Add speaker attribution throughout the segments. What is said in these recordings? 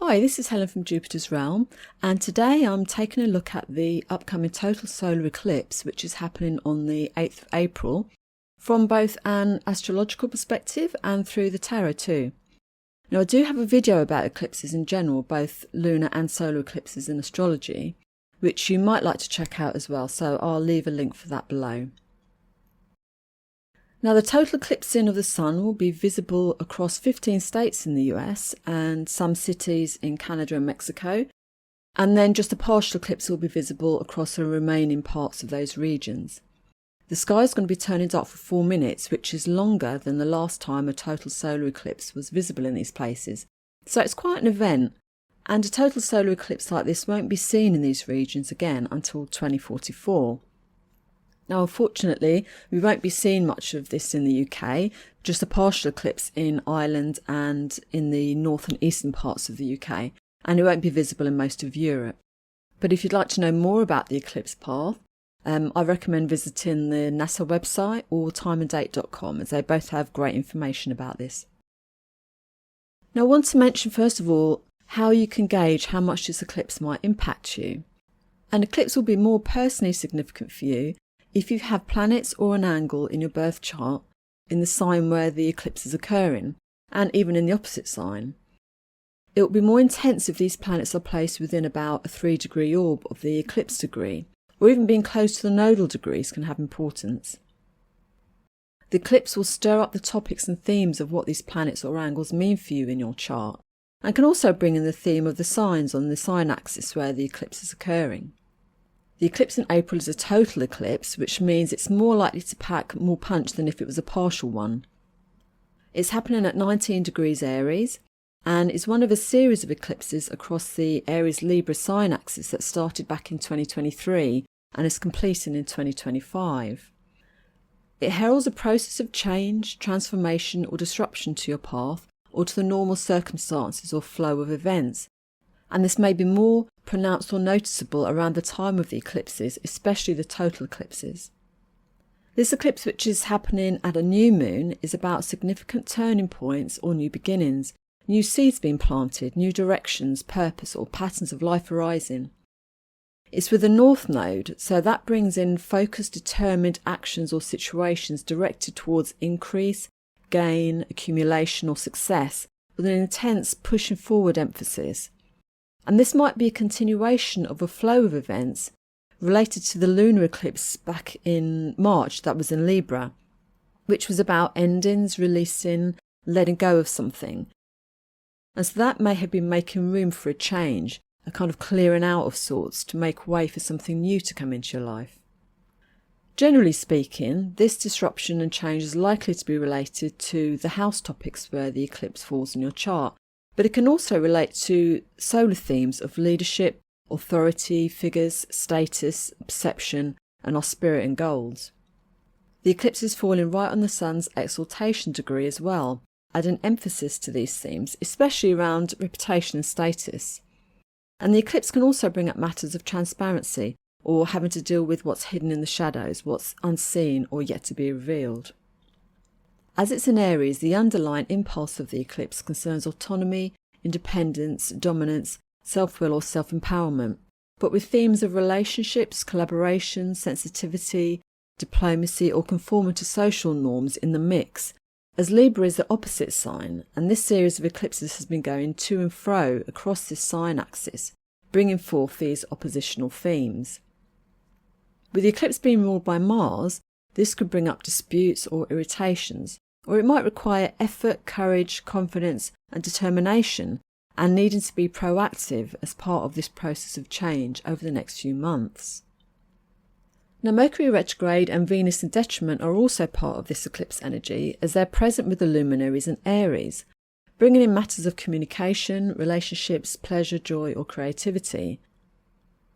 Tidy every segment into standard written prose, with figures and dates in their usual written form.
Speaker 1: Hi, this is Helen from Jupiter's Realm, and today I'm taking a look at the upcoming total solar eclipse, which is happening on the 8th of April, from both an astrological perspective and through the tarot too. Now, I do have a video about eclipses in general, both lunar and solar eclipses in astrology, which you might like to check out as well, so I'll leave a link for that below. Now, the total eclipsing of the sun will be visible across 15 states in the US and some cities in Canada and Mexico, and then just a partial eclipse will be visible across the remaining parts of those regions. The sky is going to be turning dark for 4 minutes, which is longer than the last time a total solar eclipse was visible in these places. So it's quite an event, and a total solar eclipse like this won't be seen in these regions again until 2044. Now, unfortunately, we won't be seeing much of this in the UK, just a partial eclipse in Ireland and in the north and eastern parts of the UK, and it won't be visible in most of Europe. But if you'd like to know more about the eclipse path, I recommend visiting the NASA website or timeanddate.com, as they both have great information about this. Now, I want to mention first of all how you can gauge how much this eclipse might impact you. An eclipse will be more personally significant for you if you have planets or an angle in your birth chart in the sign where the eclipse is occurring, and even in the opposite sign. It will be more intense if these planets are placed within about a 3-degree orb of the eclipse degree, or even being close to the nodal degrees can have importance. The eclipse will stir up the topics and themes of what these planets or angles mean for you in your chart, and can also bring in the theme of the signs on the sign axis where the eclipse is occurring. The eclipse in April is a total eclipse, which means it's more likely to pack more punch than if it was a partial one. It's happening at 19 degrees Aries, and is one of a series of eclipses across the Aries-Libra sign axis that started back in 2023 and is completing in 2025. It heralds a process of change, transformation or disruption to your path or to the normal circumstances or flow of events, and this may be more pronounced or noticeable around the time of the eclipses, especially the total eclipses. This eclipse, which is happening at a new moon, is about significant turning points or new beginnings, new seeds being planted, new directions, purpose or patterns of life arising. It's with the North Node, so that brings in focused, determined actions or situations directed towards increase, gain, accumulation or success, with an intense pushing forward emphasis. And this might be a continuation of a flow of events related to the lunar eclipse back in March that was in Libra, which was about endings, releasing, letting go of something. And so that may have been making room for a change, a kind of clearing out of sorts to make way for something new to come into your life. Generally speaking, this disruption and change is likely to be related to the house topics where the eclipse falls in your chart, but it can also relate to solar themes of leadership, authority, figures, status, perception, and our spirit and goals. The eclipse is falling right on the sun's exaltation degree as well, adding emphasis to these themes, especially around reputation and status. And the eclipse can also bring up matters of transparency, or having to deal with what's hidden in the shadows, what's unseen or yet to be revealed. As it's in Aries, the underlying impulse of the eclipse concerns autonomy, independence, dominance, self-will or self-empowerment, but with themes of relationships, collaboration, sensitivity, diplomacy or conforming to social norms in the mix, as Libra is the opposite sign, and this series of eclipses has been going to and fro across this sign axis, bringing forth these oppositional themes. With the eclipse being ruled by Mars, this could bring up disputes or irritations, or it might require effort, courage, confidence and determination, and needing to be proactive as part of this process of change over the next few months. Now, Mercury retrograde and Venus in detriment are also part of this eclipse energy, as they're present with the luminaries in Aries, bringing in matters of communication, relationships, pleasure, joy or creativity.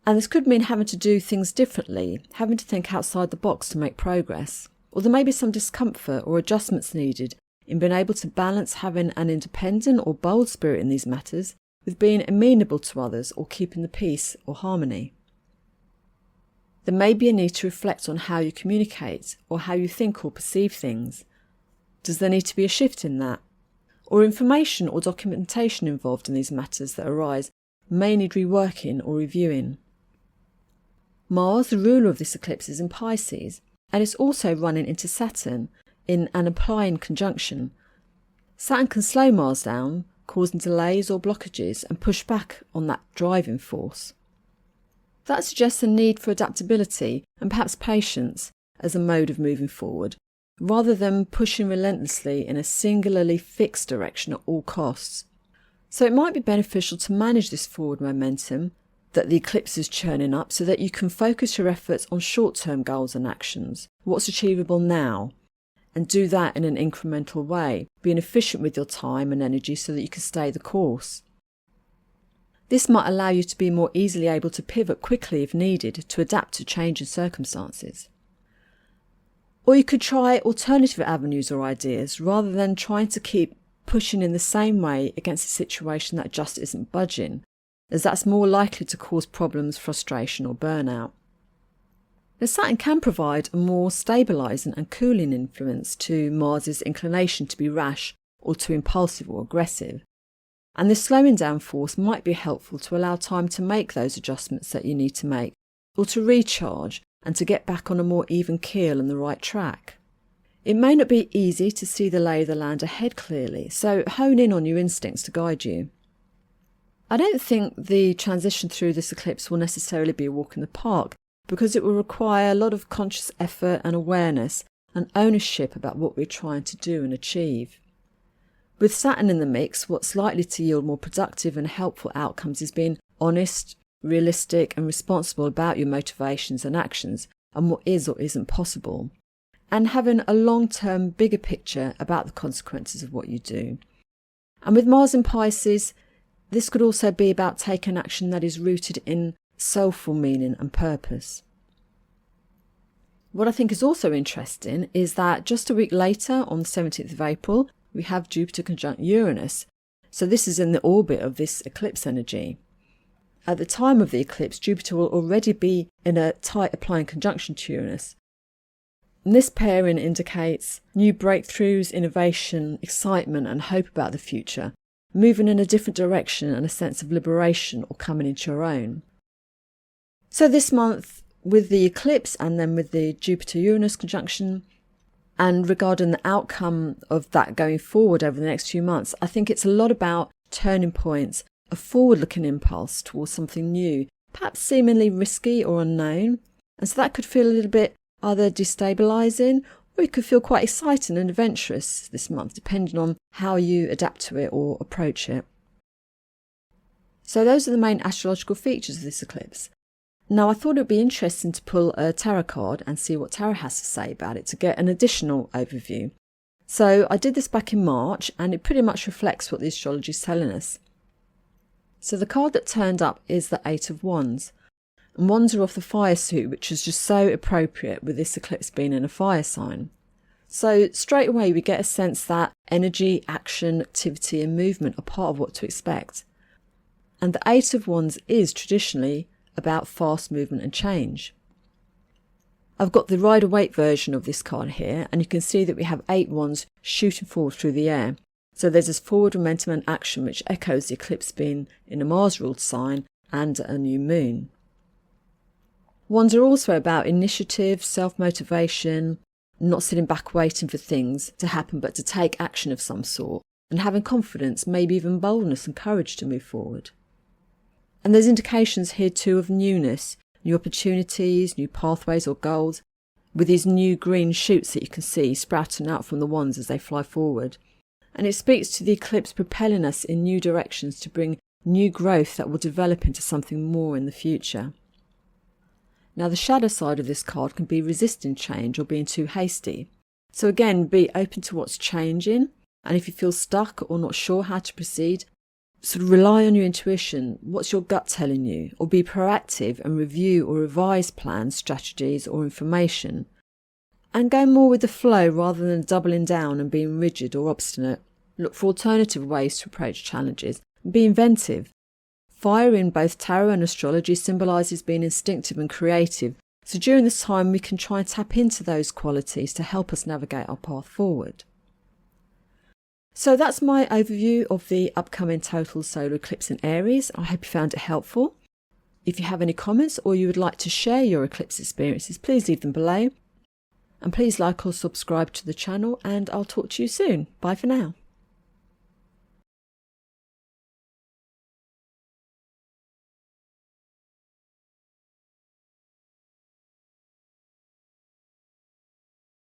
Speaker 1: And this could mean having to do things differently, having to think outside the box to make progress, or there may be some discomfort or adjustments needed in being able to balance having an independent or bold spirit in these matters with being amenable to others or keeping the peace or harmony. There may be a need to reflect on how you communicate or how you think or perceive things. Does there need to be a shift in that? or information or documentation involved in these matters that arise may need reworking or reviewing. Mars, the ruler of this eclipse, is in Pisces, and it's also running into Saturn in an applying conjunction. Saturn can slow Mars down, causing delays or blockages, and push back on that driving force. That suggests a need for adaptability and perhaps patience as a mode of moving forward, rather than pushing relentlessly in a singularly fixed direction at all costs. So it might be beneficial to manage this forward momentum that the eclipse is churning up so that you can focus your efforts on short-term goals and actions, what's achievable now, and do that in an incremental way, being efficient with your time and energy so that you can stay the course. This might allow you to be more easily able to pivot quickly if needed to adapt to changing circumstances. Or you could try alternative avenues or ideas rather than trying to keep pushing in the same way against a situation that just isn't budging, as that's more likely to cause problems, frustration or burnout. Now, Saturn can provide a more stabilising and cooling influence to Mars's inclination to be rash or too impulsive or aggressive. And this slowing down force might be helpful to allow time to make those adjustments that you need to make, or to recharge and to get back on a more even keel and the right track. It may not be easy to see the lay of the land ahead clearly, so hone in on your instincts to guide you. I don't think the transition through this eclipse will necessarily be a walk in the park, because it will require a lot of conscious effort and awareness and ownership about what we're trying to do and achieve. With Saturn in the mix, what's likely to yield more productive and helpful outcomes is being honest, realistic and responsible about your motivations and actions and what is or isn't possible, and having a long-term bigger picture about the consequences of what you do. And with Mars in Pisces, this could also be about taking action that is rooted in soulful meaning and purpose. What I think is also interesting is that just a week later, on the 17th of April, we have Jupiter conjunct Uranus, so this is in the orbit of this eclipse energy. At the time of the eclipse, Jupiter will already be in a tight applying conjunction to Uranus. And this pairing indicates new breakthroughs, innovation, excitement and hope about the future, moving in a different direction and a sense of liberation or coming into your own. So this month, with the eclipse and then with the Jupiter-Uranus conjunction, and regarding the outcome of that going forward over the next few months, I think it's a lot about turning points, a forward-looking impulse towards something new, perhaps seemingly risky or unknown. And so that could feel a little bit either destabilising, or it could feel quite exciting and adventurous this month, depending on how you adapt to it or approach it. So those are the main astrological features of this eclipse. Now, I thought it would be interesting to pull a tarot card and see what tarot has to say about it to get an additional overview. So I did this back in March, and it pretty much reflects what the astrology is telling us. So the card that turned up is the Eight of Wands. And wands are off the fire suit, which is just so appropriate with this eclipse being in a fire sign. So straight away we get a sense that energy, action, activity and movement are part of what to expect. And the Eight of Wands is traditionally about fast movement and change. I've got the Rider-Waite version of this card here, and you can see that we have 8 wands shooting forward through the air. So there's this forward momentum and action which echoes the eclipse being in a Mars-ruled sign and a new moon. Wands are also about initiative, self-motivation, not sitting back waiting for things to happen but to take action of some sort, and having confidence, maybe even boldness and courage to move forward. And there's indications here too of newness, new opportunities, new pathways or goals, with these new green shoots that you can see sprouting out from the wands as they fly forward. And it speaks to the eclipse propelling us in new directions to bring new growth that will develop into something more in the future. Now, the shadow side of this card can be resisting change or being too hasty. So again, be open to what's changing, and if you feel stuck or not sure how to proceed, sort of rely on your intuition. What's your gut telling you? Or be proactive and review or revise plans, strategies or information. And go more with the flow rather than doubling down and being rigid or obstinate. Look for alternative ways to approach challenges and be inventive. Fire in both tarot and astrology symbolises being instinctive and creative, so during this time we can try and tap into those qualities to help us navigate our path forward. So that's my overview of the upcoming total solar eclipse in Aries. I hope you found it helpful. If you have any comments or you would like to share your eclipse experiences, please leave them below. And please like or subscribe to the channel, and I'll talk to you soon. Bye for now.